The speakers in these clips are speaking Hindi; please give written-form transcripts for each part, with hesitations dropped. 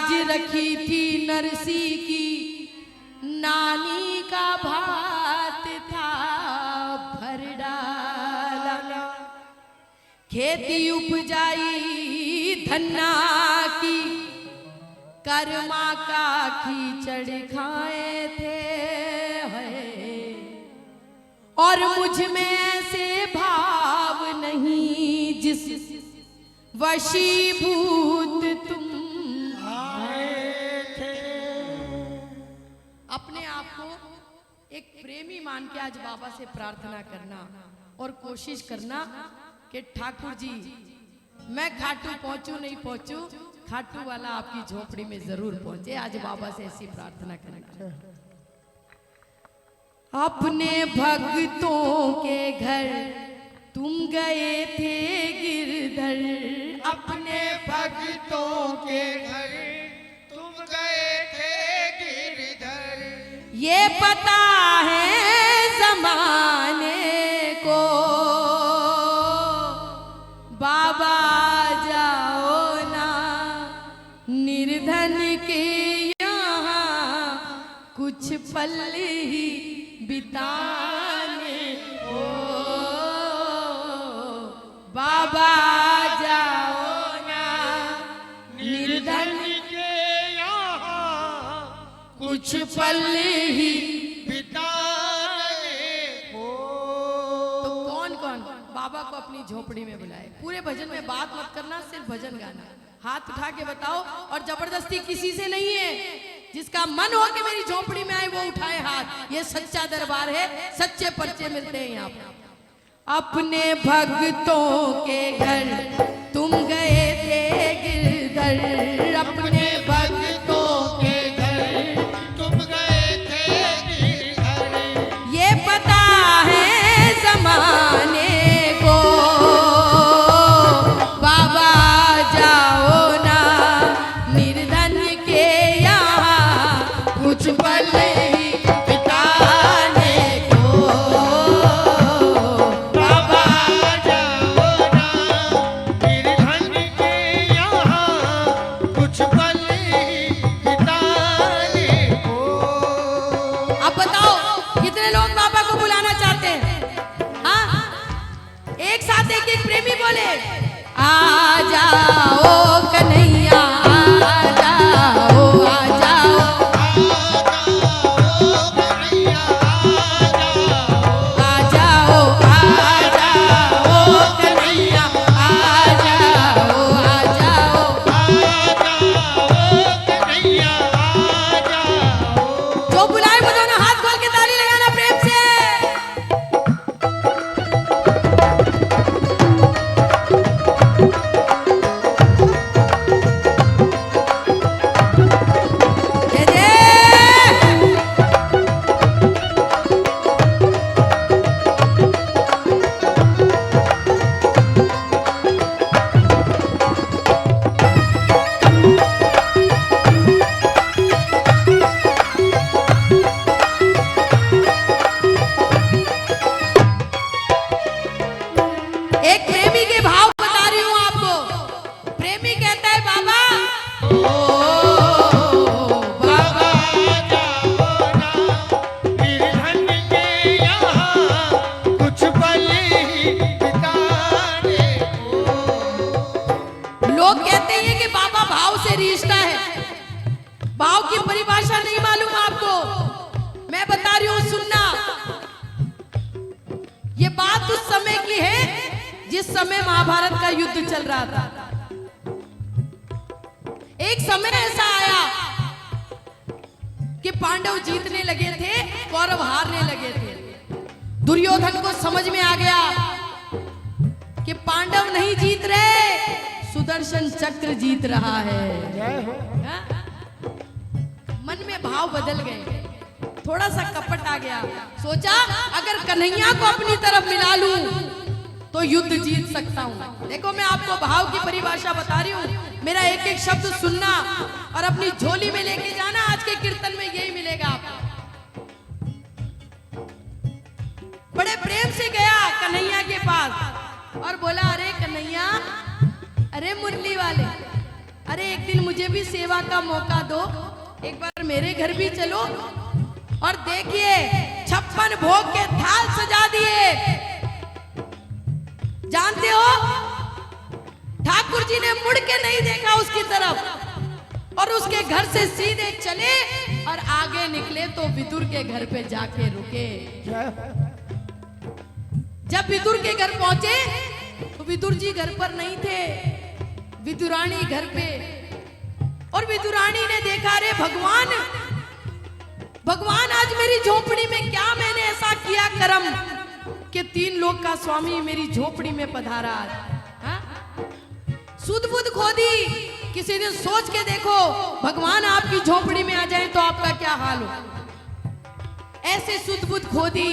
लाज रखी थी नरसी की, नानी का भात था भर डाला। खेती उपजाई धन्ना की, कर्मा का खींचड़ खाए थे। और मुझ में ऐसे भाव नहीं जिस वशीभूत तुम आए थे। अपने आप को एक प्रेमी मान के आज बाबा से प्रार्थना करना और कोशिश करना कि ठाकुर जी मैं खाटू पहुंचू नहीं पहुंचू, खाटू वाला आपकी झोपड़ी में जरूर पहुंचे। आज बाबा से ऐसी प्रार्थना करना। अपने भक्तों के घर तुम गए थे गिरधर, अपने भक्तों के घर तुम गए थे गिरधर। ये पता है जमाने को बाबा जाओ ना निर्धन के यहाँ कुछ पल ही बिताने को। बाबा जाओ ना निर्धन के यहाँ कुछ पल ही बिताने को। तो कौन कौन बाबा को अपनी झोपड़ी में बुलाए? पूरे भजन में बात मत करना, सिर्फ भजन गाना। हाथ उठा के बताओ, और जबरदस्ती किसी से नहीं है। जिसका मन हो कि मेरी झोपड़ी में आए वो उठाए हाथ। ये सच्चा दरबार है, सच्चे पर्चे मिलते हैं यहाँ पे। अपने भक्तों के घर तुम गए थे गिरधर, अपने भक्तों के घर तुम गए थे गिरधर। ये पता है जमाने को बाबा जाओ ना निर्धन के यहाँ कुछ पल ही बिताने को। बाबा जाओ ना निर्धन के यहाँ कुछ पल ही बिताने को। अब बताओ कितने लोग बाबा को बुलाना चाहते हैं? हाँ, एक साथ एक एक प्रेमी बोले आ जाओ कन्हैया, आ जाओ, आ जाओ, आ जाओ, आ जाओ कन्हैया, आ जाओ, आ जाओ। जो बुलाए वो दोनों हाथ खोल के ताली लगाना प्रेम से। जय जय। एक प्रेमी के भाव बता रही हूँ आपको। प्रेमी कहता है बाबा, ओ बाबा निर्धन के यहाँ कुछ पल ही बिताने को। लोग कहते हैं कि बाबा भाव से रिश्ता है। भाव की परिभाषा नहीं मालूम आपको, मैं बता रही हूँ सुनना। ये बात उस समय की है जिस समय महाभारत का युद्ध चल रहा था। एक समय ऐसा आया कि पांडव जीतने लगे थे, कौरव हारने लगे थे। दुर्योधन को समझ में आ गया कि पांडव नहीं जीत रहे, सुदर्शन चक्र जीत रहा है। हाँ? मन में भाव बदल गए, थोड़ा सा कपट आ गया। सोचा अगर कन्हैया को अपनी तरफ मिला लूं तो युद्ध जीत सकता हूं। देखो मैं आपको भाव की परिभाषा बता रही हूं, मेरा एक एक शब्द सुनना और अपनी झोली में लेके जाना। आज के कीर्तन में यही मिलेगा आपको। बड़े प्रेम से गया कन्हैया के पास और बोला, अरे कन्हैया, अरे मुरली वाले, अरे एक दिन मुझे भी सेवा का मौका दो, एक बार मेरे घर भी चलो और देखिए 56 भोग के थाल सजा दिए। जानते हो ठाकुर जी ने मुड़ के नहीं देखा उसकी तरफ और उसके घर से सीधे चले और आगे निकले तो विदुर के घर पे जाके रुके। जब विदुर के घर पहुंचे तो विदुर जी घर पर नहीं थे, विदुरानी घर पे। और विदुरानी ने देखा, रे भगवान, भगवान आज मेरी झोपड़ी में क्या मैंने ऐसा किया कर्म कि 3 लोक का स्वामी मेरी झोपड़ी में पधारा। सुध बुध खोदी, किसी दिन सोच के देखो भगवान आपकी झोपड़ी में आ जाए तो आपका क्या हाल हो। ऐसे सुध बुध खोदी,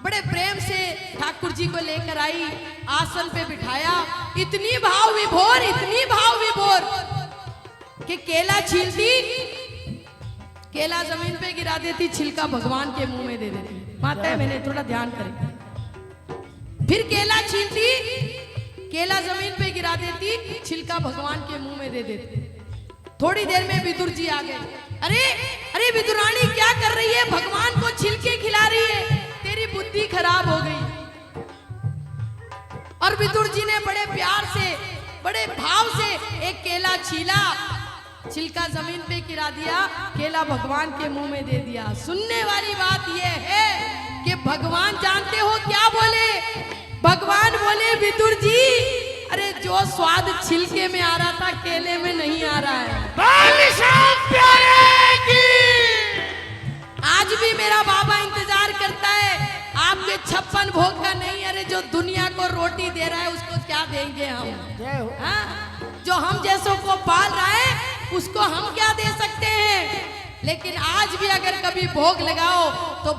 बड़े प्रेम से ठाकुर जी को लेकर आई, आसन पे बिठाया। इतनी भाव विभोर, इतनी भाव विभोर कि केला छीलती, केला जमीन पे गिरा देती, छिलका भगवान के मुंह में दे देती। माता है, मैंने थोड़ा ध्यान करें। फिर केला छीलती, केला जमीन पे गिरा देती, छिलका भगवान के मुंह में दे देती। थोड़ी देर में विदुर जी आ गए। अरे अरे विदुरानी क्या कर रही है, भगवान को छिलके खिला रही है, तेरी बुद्धि खराब हो गई। और विदुर जी ने बड़े प्यार से, बड़े भाव से एक केला छीला, छिलका जमीन पे गिरा दिया, केला भगवान के मुंह में दे दिया। सुनने वाली बात यह है कि भगवान जानते हो क्या बोले? भगवान बोले, विदुर जी, अरे जो स्वाद छिलके में आ रहा था केले में नहीं आ रहा है। आज भी मेरा बाबा इंतजार करता है आपके 56 भोग का नहीं। अरे जो दुनिया को रोटी दे रहा है उसको क्या देंगे हम? हाँ? जो हम जैसों को पाल रहा है उसको हम क्या दे सकते हैं? लेकिन आज भी अगर कभी भोग लगाओ तो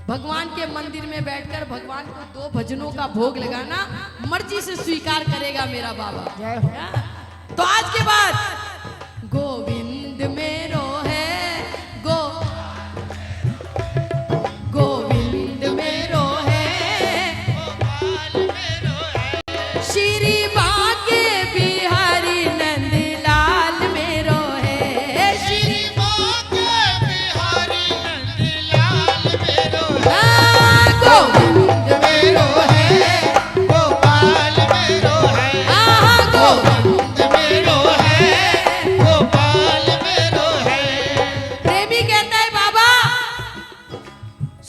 भगवान के मंदिर में बैठकर भगवान को 2 भजनों का भोग लगाना मर्जी से स्वीकार करेगा मेरा बाबा। तो आज के बाद गोविंद मेरो है, गोविंद मेरो है, श्री बांके बिहारी नंदलाल मेरो है, श्री बांके बिहारी नंदलाल मेरो है। गोविंद मेरो है, गोपाल मेरो है, गोविंद मेरो है, गोपाल मेरो है। प्रेमी कहता है, बाबा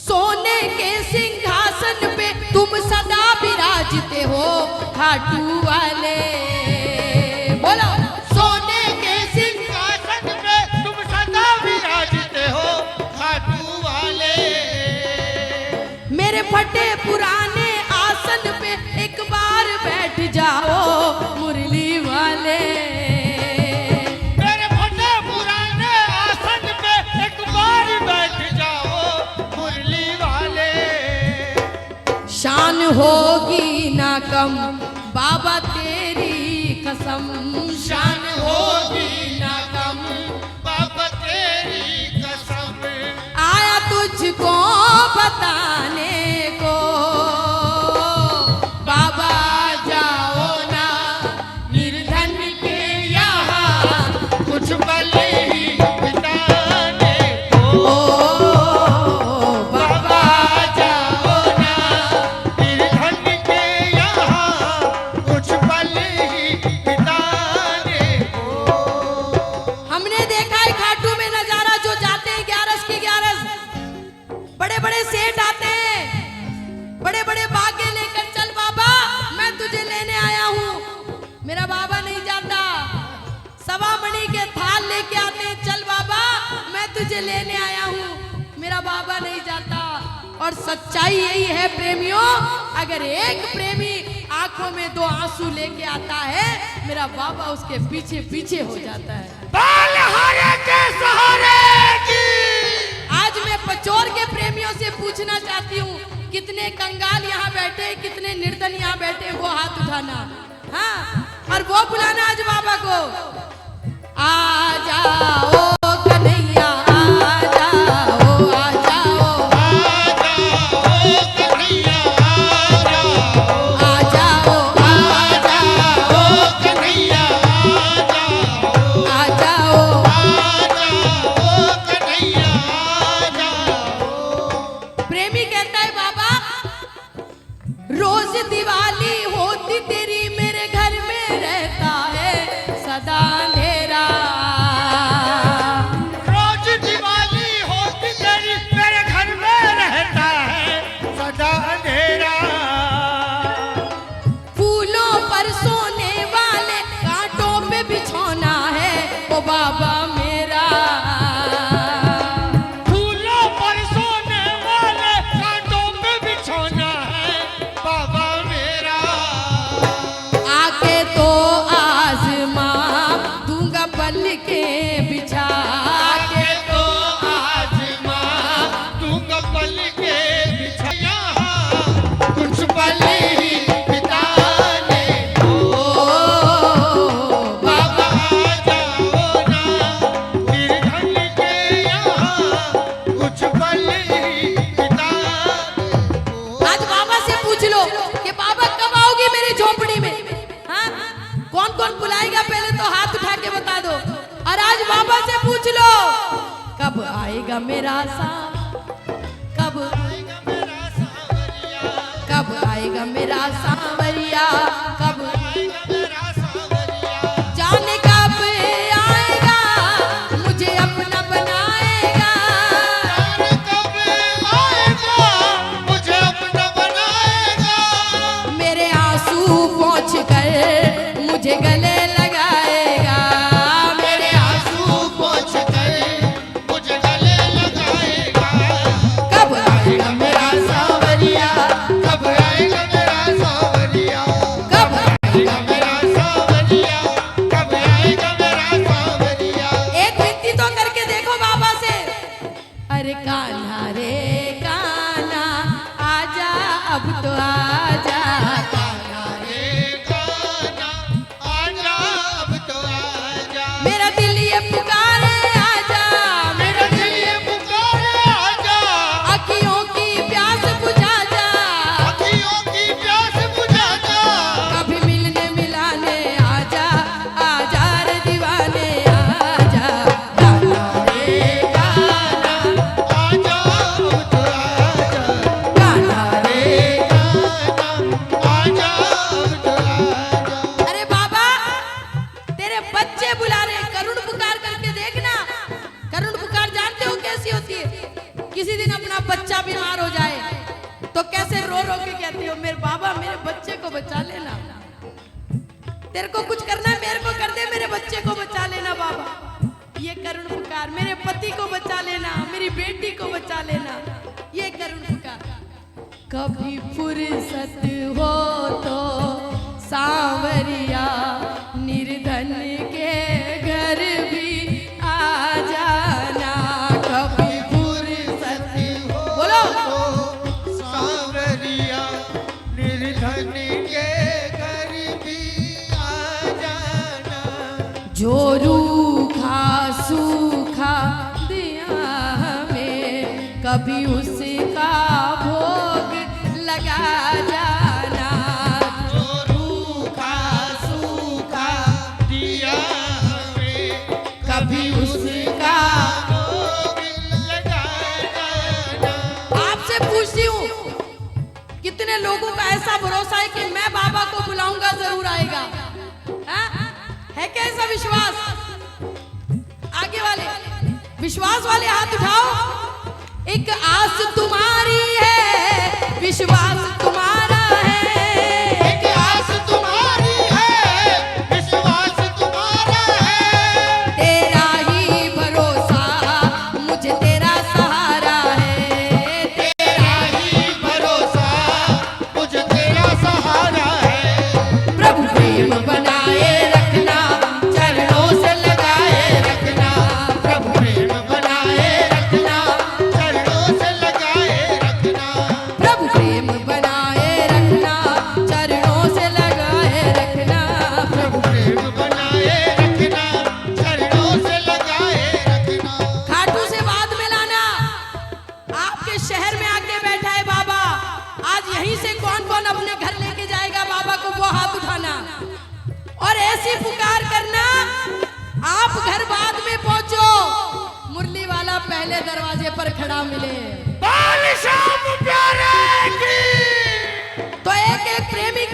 सोने के सिंहासन पे तुम सदा विराजते हो खाटू वाले। बोलो, सोने के सिंहासन पे तुम सदा विराजते हो खाटू वाले। मेरे फटे पुराने आसन पे एक बार बैठ जाओ मुरली वाले। मेरे फटे पुराने आसन पे एक बार बैठ जाओ मुरली वाले। शान होगी ना कम बाबा तेरी कसम, शान होगी ना कम बाबा तेरी कसम। आया तुझको बताने को बाबा, जाओ ना निर्धन के यहाँ कुछ पल ही बिताने को। बाबा जाओ ना निर्धन के यहाँ कुछ पल ही बिताने को। हमने देखा है खाटू में नजारा, जो जाते हैं 11 की 11, बड़े बड़े सेठ आते हैं, बड़े बड़े बागे लेकर, चल बाबा मैं तुझे लेने आया हूँ। मेरा बाबा नहीं जाता। सवा मणि के थाल लेके आते हैं, चल बाबा मैं तुझे लेने आया हूँ। मेरा बाबा नहीं जाता। और सच्चाई यही है प्रेमियों, अगर एक प्रेमी आंखों में 2 आंसू लेके आता है, मेरा बाबा उसके पीछे पीछे हो जाता है। बालहारे के सहारे की। आज मैं पचोर के प्रेमियों से पूछना चाहती हूँ, कितने कंगाल यहाँ बैठे, कितने निर्धन यहाँ बैठे, वो हाथ उठाना। हाँ, और वो बुलाना आज बाबा को, आ जाओ कन्हैया, आ जाओ, आ जाओ, कन्हैया आ जाओ, आ जाओ, आ जाओ, बाबा से पूछ लो कब आएगा मेरा कब आएगा मेरा सांवरिया, कब आएगा मेरा सांवरिया, कब आएगा मेरा सांवरिया, जाने कब आएगा मुझे अपना बनाएगा, जाने कब आएगा मुझे अपना बनाएगा, मेरे आंसू पोंछ कर मुझे गले लगाएगा, मेरे आंसू पोंछ कर मुझे गले लगाएगा। कब आएगा मेरा सांवरिया, कब आएगा मेरा सांवरिया, कब आएगा मेरा सांवरिया, कब आएगा मेरा सांवरिया। एक विनती तो करके देखो बाबा से, अरे कान्हा रे कान्हा आजा अब तो आजा, कान्हा रे कान्हा आजा अब तो आजा, मेरा दिल ये पुकारे आजा, मेरा दिल ये पुकारे आजा, अखियों की प्यास बुझा जा, अखियों की प्यास बुझा जा, कभी मिलने मिलाने आजा, आजा रे दीवाने आजा, कान्हा रे कान्हा आजा अब तो आजा, कान्हा रे। आजा अब तो आजा। अरे बाबा तेरे बच्चे बुला रहे, करुण पुकार करके देखना। करुण पुकार जानते हो कैसी होती है? किसी दिन अपना बच्चा बीमार हो जाए तो कैसे रो रो के कहती हो मेरे बाबा मेरे बच्चे को बचा लेना, तेरे को कुछ करना है मेरे को कर दे, मेरे बच्चे को बचा लेना बाबा। ये करुण पुकार, मेरे पति को बचा लेना, मेरी बेटी को बचा लेना, ये करुण पुकार। कभी फुर्सत हो तो सांवरिया निर्धन के घर भी आ जाना, कभी फुर्सत बोलो सांवरिया निर्धन के घर भी आ जाना, जो रूखा सूखा दिया हमें कभी उसका भोग लगा जाना, जो रूखा सूखा दिया हमें कभी उसका। भोग लगा जाना। आपसे पूछती हूँ कितने लोगों का ऐसा भरोसा है कि मैं बाबा को बुलाऊंगा जरूर आएगा? हाँ? है क्या ऐसा विश्वास? आगे वाले विश्वास वाले हाथ उठाओ। एक आस तुम्हारी है विश्वास तुम्हारा है, एक आस तुम्हारी है विश्वास तुम्हारा है, तेरा ही भरोसा मुझे तेरा सहारा है, तेरा ही भरोसा मुझे तेरा सहारा है, प्रभु प्रेम बनाए रखना चरणों से लगाए रखना, प्रभु प्रेम बनाए रखना चरणों से लगाए रखना, प्रभु प्रेम बनाए रखना चरणों से लगाए रखना, प्रभु प्रेम बनाए रखना चरणों से लगाए रखना। खाटू से बाद में लाना, आपके शहर में आके बैठा है बाबा, आज यहीं से कौन कौन अपने घर लेके जाएगा बाबा को, वो हाथ उठाना और ऐसी पुकार करना आप घर बाद में पहुंचो, मुरली वाला पहले दरवाजे पर खड़ा मिले। बाल श्याम प्यारे की तो एक एक प्रेमी